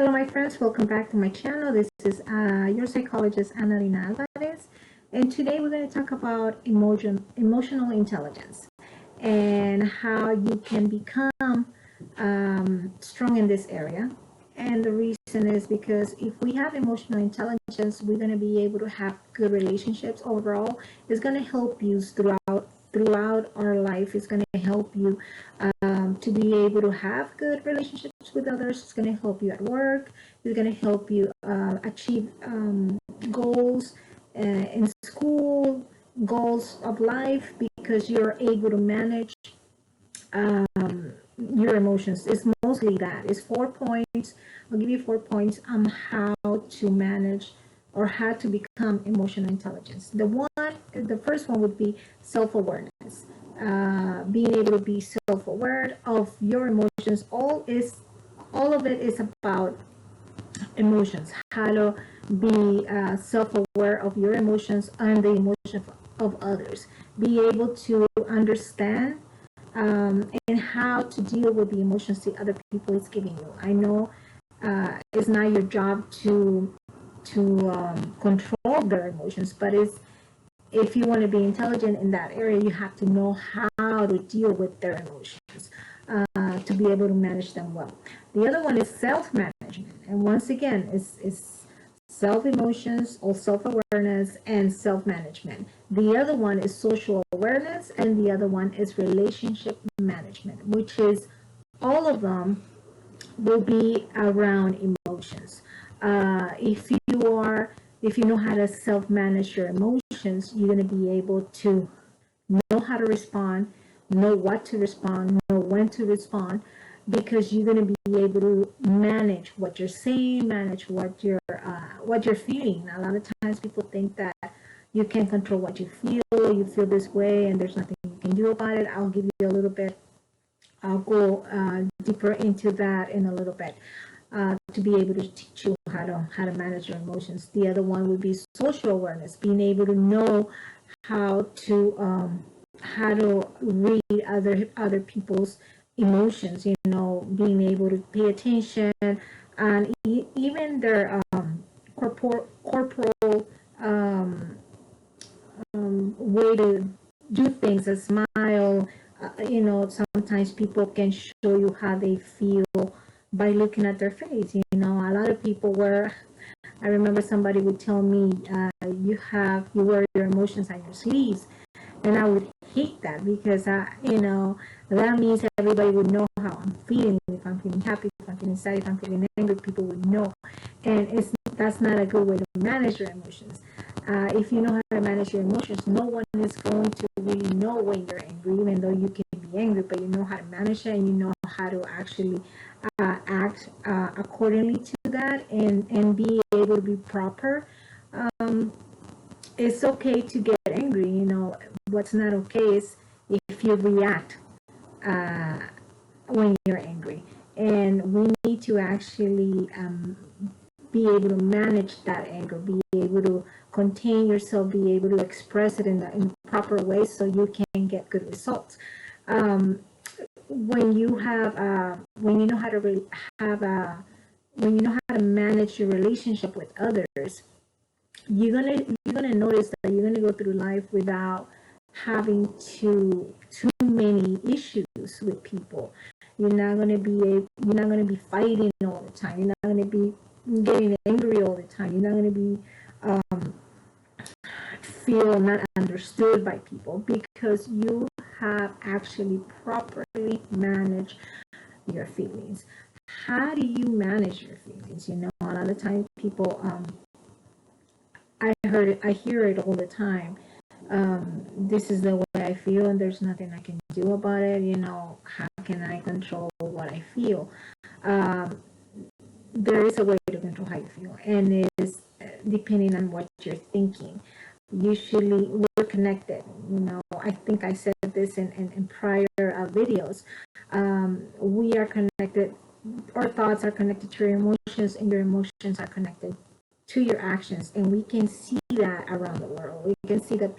Hello, my friends. Welcome back to my channel. This is your psychologist, Analina Alvarez. And today we're going to talk about emotional intelligence and how you can become strong in this area. And the reason is because if we have emotional intelligence, we're going to be able to have good relationships overall. It's going to help you throughout our life. It's going to help you to be able to have good relationships with others. It's going to help you at work. It's going to help you achieve goals in school, goals of life, because you're able to manage your emotions. It's mostly that. It's 4 points. I'll give you 4 points on how to manage or how to become emotional intelligence. The first one would be self-awareness. Being able to be self-aware of your emotions. All of it is about emotions. How to be self-aware of your emotions and the emotions of others. Be able to understand and how to deal with the emotions the other people is giving you. I know it's not your job to control their emotions, but if you want to be intelligent in that area, you have to know how to deal with their emotions to be able to manage them well. The other one is self-management, and once again, is self-emotions or self-awareness and self-management. The other one is social awareness, and the other one is relationship management, which is all of them will be around emotions. If you know how to self-manage your emotions, you're going to be able to know how to respond, know what to respond, know when to respond, because you're going to be able to manage what you're saying, manage what you're feeling. A lot of times people think that you can control what you feel this way, and there's nothing you can do about it. I'll give you a little bit. I'll go deeper into that in a little bit to be able to teach you how to manage your emotions. The other one would be social awareness, being able to know how to read other people's emotions. You know, being able to pay attention and even their corporal way to do things, a smile. You know, sometimes people can show you how they feel by looking at their face. You know, a lot of people I remember somebody would tell me, you wear your emotions on your sleeves. And I would hate that because, you know, that means everybody would know how I'm feeling. If I'm feeling happy, if I'm feeling sad, if I'm feeling angry, people would know. And that's not a good way to manage your emotions. If you know how to manage your emotions, no one is going to really know when you're angry, even though you can be angry, but you know how to manage it and you know how to actually act accordingly to that and be able to be proper. It's okay to get angry. You know, what's not okay is if you react when you're angry. And we need to actually be able to manage that anger, be able to contain yourself, be able to express it in the proper way so you can get good results. When you know how to when you know how to manage your relationship with others, you're gonna notice that you're gonna go through life without having too many issues with people. You're not gonna be fighting all the time. You're not gonna be getting angry all the time. You're not gonna be feel not understood by people because you have actually properly managed your feelings. How do you manage your feelings? You know, a lot of times people I hear it all the time. This is the way I feel and there's nothing I can do about it. You know, how can I control what I feel? There is a way to control how you feel, and it is depending on what you're thinking. Usually we're connected. You know, I think I said this in prior videos. We are connected. Our thoughts are connected to your emotions, and your emotions are connected to your actions, and we can see that around the world. We can see that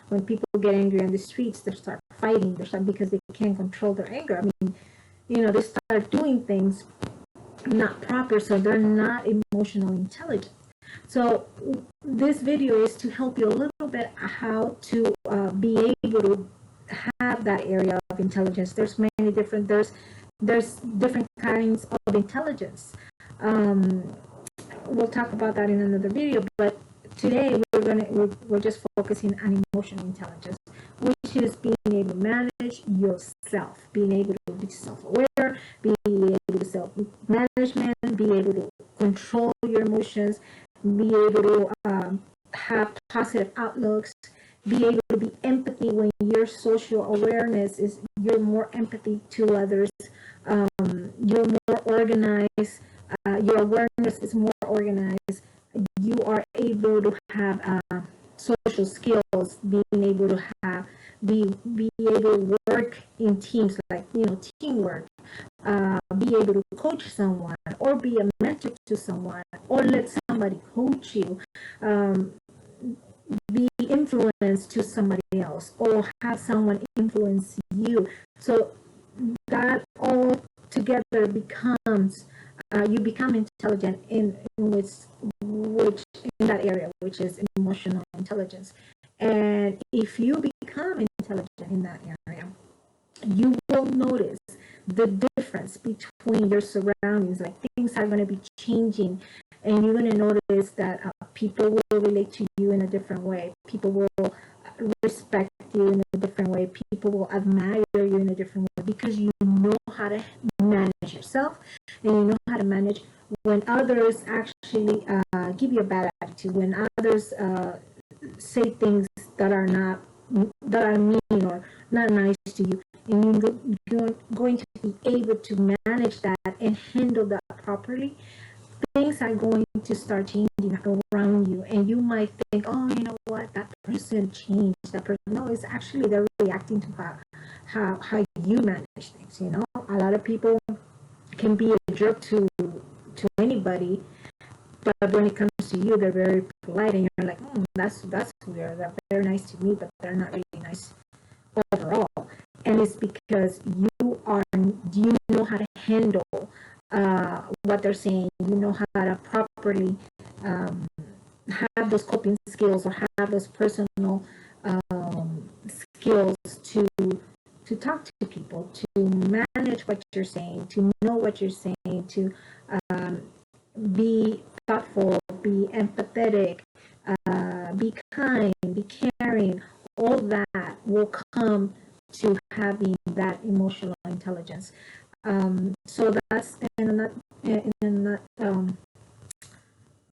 when people get angry on the streets, they start fighting. They start because they can't control their anger. I mean, you know, they start doing things not proper, so they're not emotionally intelligent. So this video is to help you a little bit how to be able to have that area of intelligence. There's many different, there's different kinds of intelligence. Um, we'll talk about that in another video, but today we're just focusing on emotional intelligence, which is being able to manage yourself, being able to be self-aware, being able to self-management, be able to control your emotions, be able to have positive outlooks, be able to be empathy when your social awareness is you're more empathy to others, you're more organized, your awareness is more organized, you are able to have social skills, being able to have be able to work in teams, like teamwork, be able to coach someone or be a mentor to someone or let somebody coach you, be influenced to somebody else or have someone influence you. So that all together becomes you become intelligent in which in that area, which is emotional intelligence. And if you become intelligent in that area, you will notice the difference between your surroundings. Like things are going to be changing, and you're going to notice that people will relate to you in a different way. People will respect you in a different way. People will admire you in a different way because you know how to manage yourself, and you know how to manage when others actually give you a bad attitude, when others say things that are mean or not nice to you, and you're going to be able to manage that and handle that properly. Things are going to start changing around you, and you might think, oh, you know what, that person changed. That person, no, it's actually they're reacting to how you manage things. A lot of people can be a jerk to anybody, but when it comes to you, they're very polite, and you're like, that's weird. They're very nice to me, but they're not really nice overall. And it's because you know how to handle what they're saying. You know how to properly have those coping skills or have those personal skills to talk to people, to manage what you're saying, to know what you're saying, to be thoughtful, be empathetic, be kind, be caring. All that will come to having that emotional intelligence. So that's in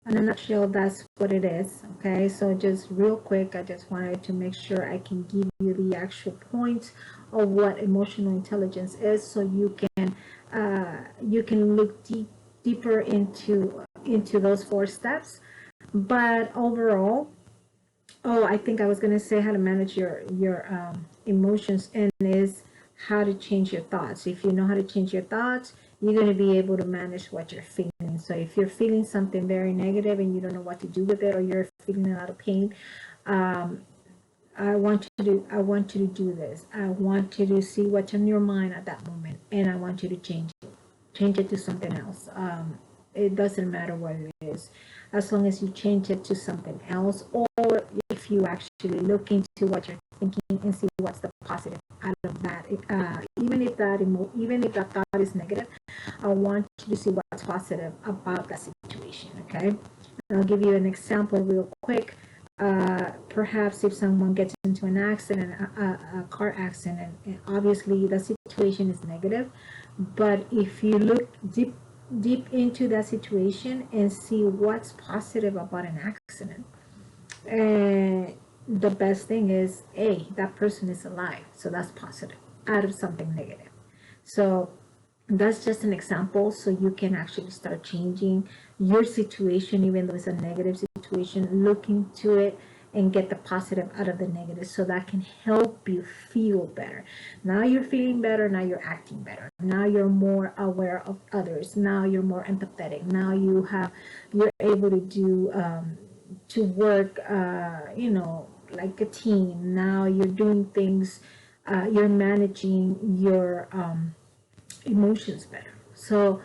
a nutshell, that's what it is. Okay, so just real quick, I just wanted to make sure I can give you the actual points of what emotional intelligence is, so you can look deeper into those 4 steps. But overall, I think I was going to say how to manage your emotions, and is how to change your thoughts. If you know how to change your thoughts, you're going to be able to manage what you're feeling. So if you're feeling something very negative and you don't know what to do with it, or you're feeling a lot of pain, I want you to do this. I want you to see what's in your mind at that moment, and I want you to change it to something else. It doesn't matter what it is, as long as you change it to something else, or if you actually look into what you're thinking and see what's the positive out of that. Even if that thought is negative, I want you to see what's positive about that situation. Okay, and I'll give you an example real quick. Perhaps if someone gets into an accident, a car accident, and obviously the situation is negative, but if you look deep into that situation and see what's positive about an accident, and the best thing is, that person is alive, so that's positive out of something negative. So that's just an example, so you can actually start changing your situation. Even though it's a negative situation, look into it and get the positive out of the negative, so that can help you feel better. Now you're feeling better, now you're acting better, now you're more aware of others, now you're more empathetic, now you're able to do to work like a team. Now you're doing things, you're managing your emotions better. So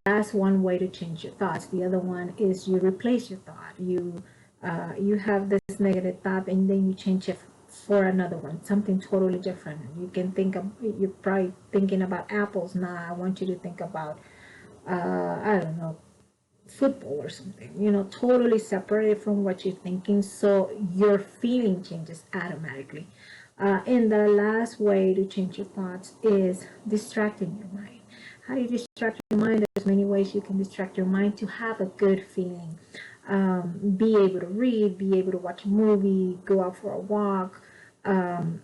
That's one way to change your thoughts. The other one is you replace your thought. You have this negative thought and then you change it for another one, something totally different. You can think of, you're probably thinking about apples. Now I want you to think about, I don't know, football or something, totally separated from what you're thinking. So your feeling changes automatically. And the last way to change your thoughts is distracting your mind. How do you distract your mind? There's many ways you can distract your mind to have a good feeling. Be able to read, be able to watch a movie, go out for a walk, um,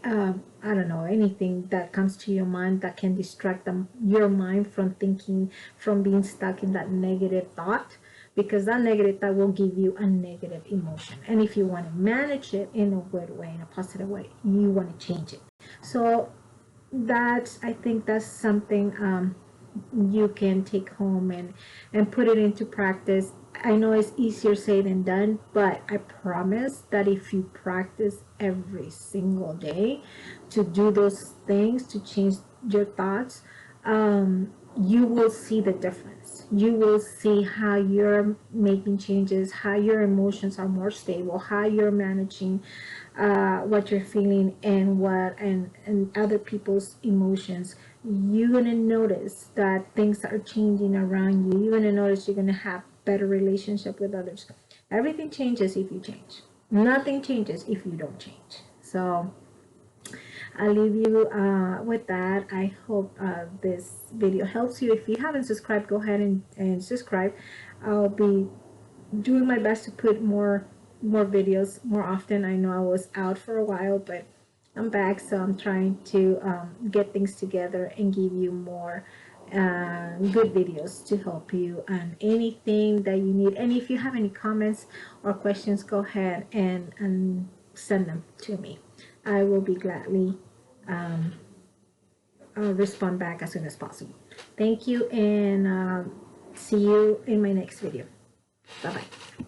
I don't know, anything that comes to your mind that can distract your mind from thinking, from being stuck in that negative thought, because that negative thought will give you a negative emotion. And if you want to manage it in a good way, in a positive way, you want to change it. So I think that's something you can take home and put it into practice. I know it's easier said than done, but I promise that if you practice every single day to do those things, to change your thoughts, you will see the difference. You will see how you're making changes, how your emotions are more stable, how you're managing what you're feeling and other people's emotions. You're gonna notice that things are changing around you. You're gonna notice you're gonna have better relationship with others. Everything changes if you change. Nothing changes if you don't change. So I'll leave you with that. I hope this video helps you. If you haven't subscribed, go ahead and subscribe. I'll be doing my best to put more videos more often. I know I was out for a while, but I'm back, so I'm trying to get things together and give you more good videos to help you on anything that you need. And if you have any comments or questions, go ahead and send them to me. I will be gladly respond back as soon as possible. Thank you, and see you in my next video. Bye bye.